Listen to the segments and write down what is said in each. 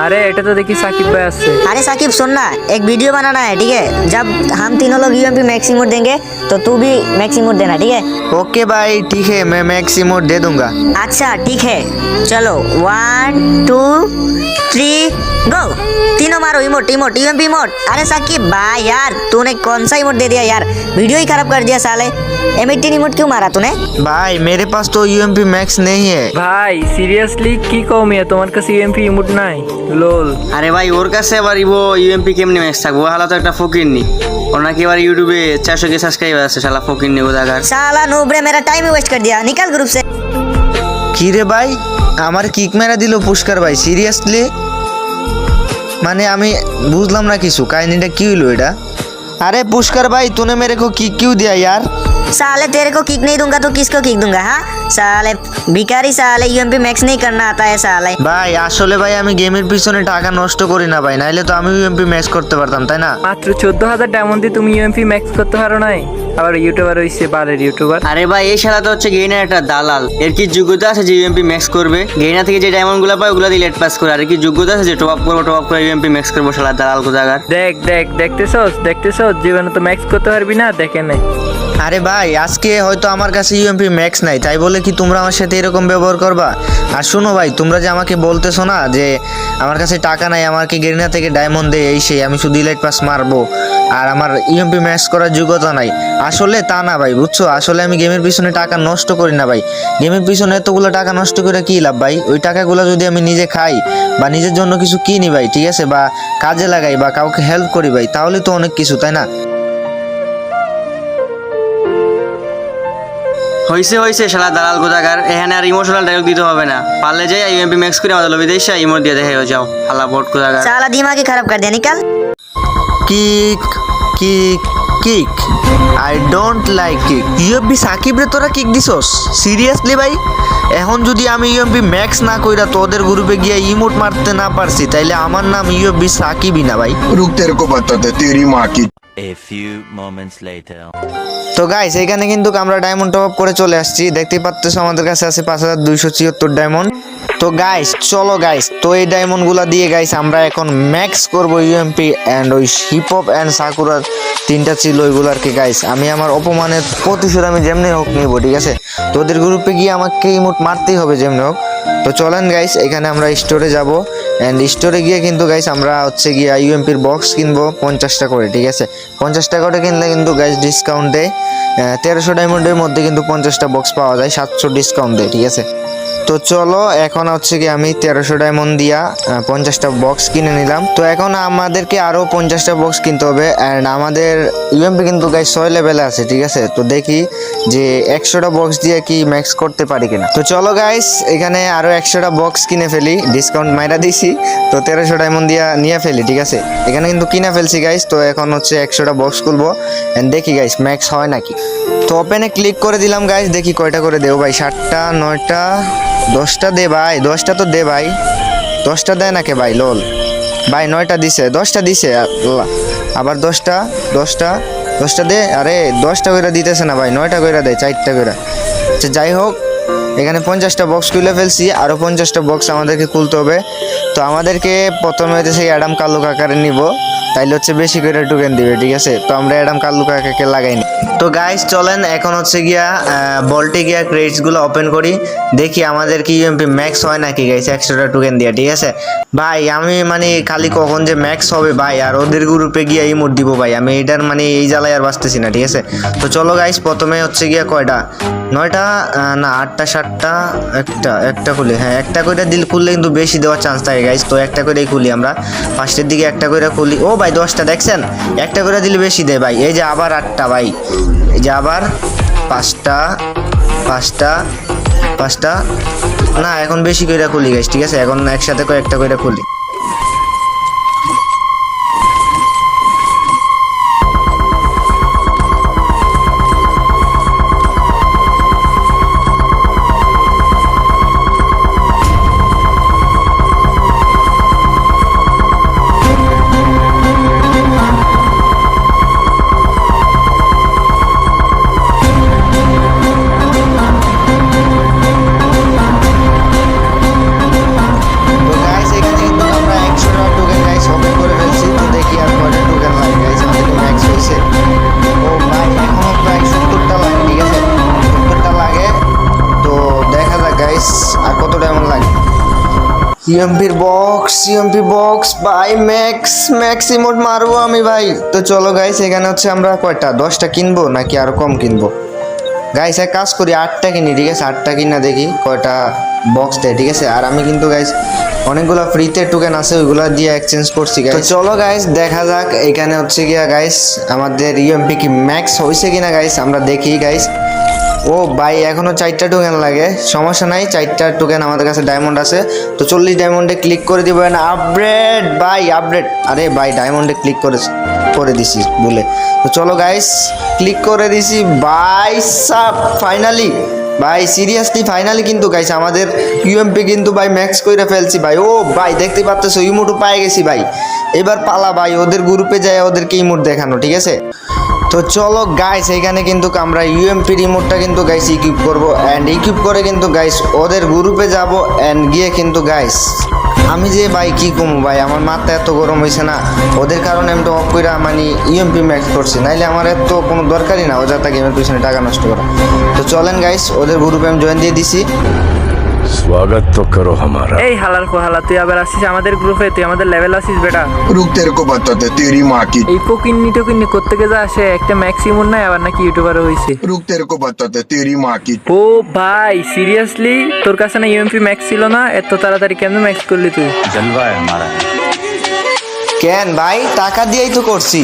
अरे এটা তো দেখি সাকিব ভাই আছে। अरे साकिब सुन ना, एक वीडियो बनाना है, ठीक है। जब हम तीनों लोग यूएमपी मैक्स इमोट देंगे तो तू भी मैक्स इमोट देना, ठीक है। ओके भाई ठीक है, मैं मैक्स इमोट दे दूंगा। अच्छा ठीक है, चलो 1 2 3 गो। तीनों मारो इमोट इमोट यूएमपी इमोट। अरे साकिब भाई यार, तूने कौन सा इमोट दे दिया यार, वीडियो ही खराब कर दिया साले। M18 इमोट क्यों मारा तूने? भाई मेरे पास तो यूएमपी मैक्स नहीं है। ভাই সিরিয়াসলি কি কমে তোমার কাছে ইএমপি ইমোট নাই? লোল। আরে ভাই ওর কাছে আবার ইভো ইউএমপি কেমনে ম্যাক্স থাকবো? হালা তো একটা ফকির নি। ওর নাকি এবার ইউটিউবে 400 সাবস্ক্রাইবার আছে, শালা ফকির নি কোথাকার। साला नूब रे, मेरा टाइम वेस्ट कर दिया, निकल ग्रुप से। কি রে ভাই, আমার কিক মেরা দিল পুষ্কার ভাই, সিরিয়াসলি? মানে আমি বুঝলাম না কিছু, কাহিনীটা কি হইলো এটা? अरे पुष्कर भाई तूने मेरे को किक क्यों दिया यार? साले तेरे को किक नहीं दूंगा तो किसको किक दूंगा? हाँ साले भिखारी, साले यूएमपी मैक्स नहीं करना आता है साले। ভাই আসলে ভাই আমি গেমের পিছনে টাকা নষ্ট করি না ভাই, নাইলে তো আমি ইউএমপি ম্যাক্স করতে পারতাম, তাই না? মাত্র 14000 ডায়মন্ড দিয়ে তুমি ইএমপি ম্যাক্স করতে পারো নাই? আবার ইউটিউবার হইছে, বালের ইউটিউবার। আরে ভাই এই শালা তো হচ্ছে গেইনার একটা দালাল। এর কি যোগ্যতা আছে যে ইউএমপি ম্যাক্স করবে? গেইনার থেকে যে ডায়মন্ড গুলো পায় ওগুলো দিয়ে লেট পাস করে। আর কি যোগ্যতা আছে যে টপ আপ করে ইউএমপি ম্যাক্স করবো? শালা দালাল কোথাকার। দেখতেছস জীবনে তো ম্যাক্স করতে পারবি না, দেখে নে। আরে ভাই আজকে হয়তো আমার কাছে ইউএমপি ম্যাক্স নাই, তাই বলে কি তোমরা আমার সাথে এরকম ব্যবহার করবা? আর শুনো ভাই, তোমরা যে আমাকে বলতেছো না যে আমার কাছে টাকা নাই, আমাকে গেরিনা থেকে ডায়মন্ড দে, এই সেই, আমি শুধু ইলাইট পাস মারবো আর আমার ইউএমপি ম্যাক্স করার যোগ্যতা নাই, আসলে তা না ভাই, বুঝছো? আসলে আমি গেমের পিছনে টাকা নষ্ট করি না ভাই। গেমের পিছনে এতগুলো টাকা নষ্ট করে কি লাভ ভাই? ওই টাকাগুলো যদি আমি নিজে খাই বা নিজের জন্য কিছু কিনি ভাই, ঠিক আছে, বা কাজে লাগাই বা কাউকে হেল্প করি ভাই, তাহলে তো অনেক কিছু, তাই না? হইছে শালা দালাল কোথাকার। এখানে আর ইমোশনাল ডায়লগ দিতে হবে না। পারলে যাই ইউএমপি ম্যাক্স করে আমাদের লবি দেশে ইমোট দিয়ে দেখে যাও। হালা বোট কোথাকার। साला दिमाग ही खराब कर दिया, निकल। Kick kick kick, I don't like kick. ইউএমপি সাকিব রে তোরা কিক দিছস? সিরিয়াসলি ভাই? এখন যদি আমি ইউএমপি ম্যাক্স না কইরা তোদের গ্রুপে গিয়ে ইমোট মারতে না পারছি, তাইলে আমার নাম ইউএমপি সাকিবই না ভাই। रुक तेरे को बताते तेरी माँ की। A few moments later. তো গাইস এখানে কিন্তু আমরা ডায়মন্ড টপ আপ করে চলে আসছি, দেখতেই পাচ্ছ আমাদের কাছে আছে 5274 ডায়মন্ড। তো গাইস চলো গাইস, তো এই ডায়মন্ডগুলো দিয়ে গাইস আমরা এখন ম্যাক্স করব ইউএমপি এন্ড ওই হিপ হপ এন্ড সাকুরার তিনটা ছিল ওইগুলো আর কি। গাইস আমি আমার অপমানের প্রতিশোধ আমি যেমনি হোক নিব, ঠিক আছে? তোদের গ্রুপে গিয়ে আমাকে ইমোট মারতেই হবে যেমনি হোক। তো চলেন গাইস, এখানে আমরা স্টোরে যাব এন্ড স্টোরে গিয়ে কিন্তু গাইস আমরা হচ্ছে গিয়ে ইউএমপির বক্স কিনবো 50টা করে, ঠিক আছে? 50টা করে কিনলে কিন্তু গাইস ডিসকাউন্ট দেয়। 1300 ডায়মন্ডের মধ্যে কিন্তু 50টা বক্স পাওয়া যায়, 700 ডিসকাউন্ট দেয়, ঠিক আছে? তো চলো এখন হচ্ছে কি আমি 1300 ডায়মন্ড দিয়া 50টা বক্স কিনে নিলাম। তো এখন আমাদেরকে আরো 50টা বক্স কিনতে হবে এন্ড আমাদের ইউএমপি কিন্তু গাইস 6 লেভেলে আছে, ঠিক আছে? তো দেখি যে 100টা বক্স দিয়ে কি ম্যাক্স করতে পারি কিনা। তো চলো গাইস এখানে আরো 100টা বক্স কিনে ফেলি, ডিসকাউন্ট মাইরা দিছি, তো 1300 ডায়মন্ড দিয়া নিয়ে ফেলি, ঠিক আছে? এখানে কিন্তু কিনে ফেলছি গাইস। তো এখন হচ্ছে 100টা বক্স খুলবো এন্ড দেখি গাইস ম্যাক্স হয় নাকি। তো ওপেনে ক্লিক করে দিলাম গাইস, দেখি কয়টা করে দেও ভাই। 7টা 9টা 10টা দে ভাই, 10টা তো দে ভাই। 10টা দেয় নাকি ভাই? লোল ভাই 9টা দিছে, 10টা দিছে, আবার 10টা 10টা 10টা দে। আরে 10টা করে দিতেছে না ভাই, 9টা করে দেয়, 4টা করে। আচ্ছা যাই হোক, এখানে 50টা বক্স খুলে ফেলছি, আরো 50টা বক্স আমাদেরকে খুলতে হবে। তো আমাদেরকে প্রথমে হচ্ছে সেই অ্যাডাম কালু কাকারে নিব, তাইলে হচ্ছে বেশি করে টোকেন দিবে, ঠিক আছে? তো আমরা অ্যাডাম কালু কাকাকে লাগাইনি। তো গাইস চলেন এখন হচ্ছে গিয়া বল্টে গিয়া ক্রেডিটস গুলো ওপেন করি, দেখি আমাদের কি ইউএমপি ম্যাক্স হয় নাকি গাইস 100টা টোকেন দিয়া, ঠিক আছে? ভাই আমি মানে খালি কখন যে ম্যাক্স হবে ভাই, আর ওদের গ্রুপে গিয়া ইমোট দিব ভাই, আমি এটার মানে এই জ্বালায় আর বাঁচতেছি না, ঠিক আছে? তো চলো গাইস প্রথমে হচ্ছে গিয়া কয়টা 9টা না 8টা 7টা একটা খুলি, হ্যাঁ একটা করে দিল খুললে কিন্তু বেশি দেওয়ার চান্স থাকে গাইস। তো একটা করেই খুলি আমরা, ফার্স্টের দিকে একটা করে খুলি। ও ভাই 10টা দেখছেন, একটা করে দিলে বেশি দেয় ভাই। এই যে আবার 8টা ভাই, এই যে আবার 5টা 5টা 5টা, না এখন বেশি করে খুলি গাইস, ঠিক আছে? এখন একসাথে করে একটা করে খুলি। ইউএমপি বক্স ভাই ম্যাক্স ইমোট মারবো আমি ভাই। তো চলো গাইস, এখানে হচ্ছে আমরা কয়টা 10টা কিনবো নাকি আরো কম কিনবো? গাইস এক কাজ করি, 8টা কিনি, ঠিক আছে? 8টা কিনা দেখি কয়টা বক্স দেয়, ঠিক আছে? আর আমি কিন্তু গাইস অনেকগুলো ফ্রিতে টোকেন আছে, ওইগুলা দিয়ে এক্সচেঞ্জ করছি গাইস। তো চলো গাইস দেখা যাক এখানে হচ্ছে গিয়া গাইস আমাদের ইউএমপি কি ম্যাক্স হয়েছে কিনা গাইস, আমরা দেখি গাইস। ও ভাই এখনো 4টা টোকেন লাগে, সমস্যা নাই, 4টা টোকেন আমাদের কাছে ডায়মন্ড আছে। তো 40 ডায়মন্ডে ক্লিক করে দিব আপগ্রেড ভাই, আপগ্রেড। আরে ভাই ডায়মন্ডে ক্লিক করে দিছি বলে। তো চলো গাইস ক্লিক করে দিছি ভাই সাব, ফাইনালি ভাই সিরিয়াসলি ফাইনালি কিন্তু গাইস আমাদের ইউএমপি কিন্তু ভাই ম্যাক্স কইরা ফেলছি ভাই। ও ভাই দেখতে পাচ্তেছো ইমোটও পাই গেছি ভাই। এবার পালা ভাই ওদের গ্রুপে যায় ওদেরকে ইমোট দেখানো, ঠিক আছে? তো চলো গাইস এখানে কিন্তু আমরা ইউএমপি রিমোটটা কিন্তু গাইস ইকুইপ করব, অ্যান্ড ইকুইপ করে কিন্তু গাইস ওদের গ্রুপে যাব, অ্যান্ড গিয়ে কিন্তু গাইস আমি যে ভাই কি কমু ভাই, আমার মাথা এত গরম হয়েছে না, ওদের কারণে আমি তো অফ করে মানে ইউএমপি ম্যাক্স করছি, নাইলে আমার এত কোনো দরকারই না অযথা গেমের পিছনে টাকা নষ্ট করা। তো চলেন গাইস ওদের গ্রুপে আমি জয়েন দিয়ে দিছি। स्वागत तो करो हमारा। এই হালার হালা, তুই আবার আসিস আমাদের গ্রুপে? তুই আমাদের লেভেল আসিস বেটা? रुक तेरे को बताते तेरी माँ की এই পকিন্নি করতে যা আসে, একটা ম্যাক্সিমুম নাই আবার নাকি ইউটিউবার হইছে। रुक तेरे को बताते तेरी माँ की ও ভাই সিরিয়াসলি তোর কাছে না ইউএমপি ম্যাক্স ছিল না? এত তাড়াতাড়ি কেমনে ম্যাক্স করলি তুই? जलवा है हमारा। কেন ভাই টাকা দিয়েই তো করছি।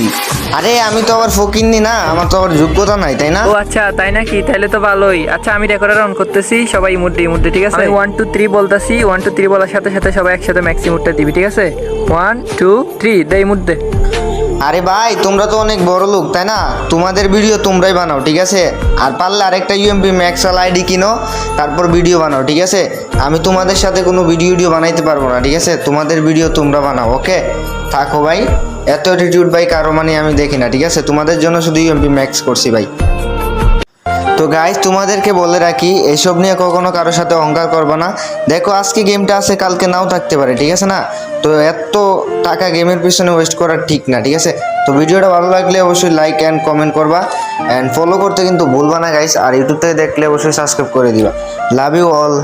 আরে আমি তো আবার ফকিন্নি না, আমার তো আবার যোগ্যতা নাই, তাই না? ও আচ্ছা তাই নাকি? তাহলে তো ভালোই। আচ্ছা আমি রেকর্ডার অন করতেছি, সবাই ইমোটে ঠিক আছে? আমি 1 2 3 বলতাছি, 1 2 3 বলার সাথে সাথে সবাই একসাথে ম্যাক্স ইমোটটা দিবি, ঠিক আছে? 1 2 3 দে ইমোট দে। আরে ভাই তোমরা তো অনেক বড় লোক, তাই না? তোমাদের ভিডিও তোমরাই বানাও, ঠিক আছে? আর পারলে আরেকটা ইউএমপি ম্যাক্সাল আইডি কিনো, তারপর ভিডিও বানাও, ঠিক আছে? আমি তোমাদের সাথে কোনো ভিডিও বানাইতে পারবো না, ঠিক আছে? তোমাদের ভিডিও তোমরা বানাও, ওকে? থাকো ভাই, এত অ্যাটিটিউড ভাই কারো মানে আমি দেখি না, ঠিক আছে? তোমাদের জন্য শুধু ইউএমপি ম্যাক্স করছি ভাই। তো গাইস তোমাদেরকে বলে রাখি এসব নিয়ে কখনো কারোর সাথে অহংকার করবা না। দেখো আজকে গেমটা আছে, কালকে নাও থাকতে পারে, ঠিক আছে না? তো এত টাকা গেমের পিছনে ওয়েস্ট করা ঠিক না, ঠিক আছে? তো ভিডিওটা ভালো লাগলে অবশ্যই লাইক অ্যান্ড কমেন্ট করবা, অ্যান্ড ফলো করতে কিন্তু ভুলবা না গাইস। আর ইউটিউব থেকে দেখলে অবশ্যই সাবস্ক্রাইব করে দিবা। Love you all.